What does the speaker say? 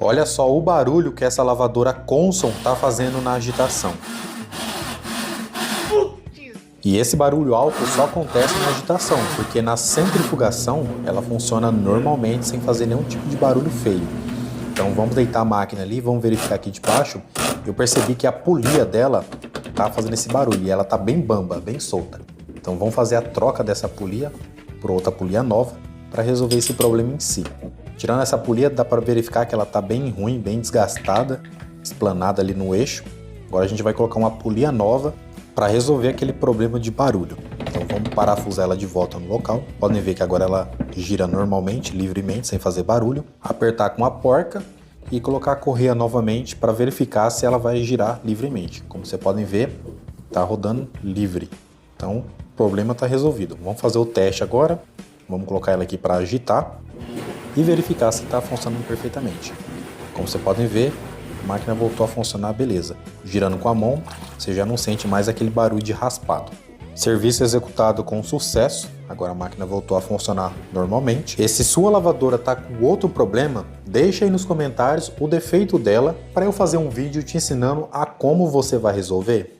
Olha só o barulho que essa lavadora Consul está fazendo na agitação. E esse barulho alto só acontece na agitação, porque na centrifugação ela funciona normalmente sem fazer nenhum tipo de barulho feio. Então vamos deitar a máquina ali, vamos verificar aqui de baixo. Eu percebi que a polia dela tá fazendo esse barulho e ela tá bem bamba, bem solta. Então vamos fazer a troca dessa polia por outra polia nova para resolver esse problema em si. Tirando essa polia, dá para verificar que ela tá bem ruim, bem desgastada, esplanada ali no eixo. Agora a gente vai colocar uma polia nova para resolver aquele problema de barulho. Então vamos parafusar ela de volta no local. Podem ver que agora ela gira normalmente, livremente, sem fazer barulho. Apertar com a porca e colocar a correia novamente para verificar se ela vai girar livremente. Como vocês podem ver, está rodando livre. Então o problema está resolvido. Vamos fazer o teste agora. Vamos colocar ela aqui para agitar e verificar se está funcionando perfeitamente. Como vocês podem ver, a máquina voltou a funcionar beleza. Girando com a mão, você já não sente mais aquele barulho de raspado. Serviço executado com sucesso. Agora a máquina voltou a funcionar normalmente. E se sua lavadora está com outro problema, deixa aí nos comentários o defeito dela para eu fazer um vídeo te ensinando a como você vai resolver.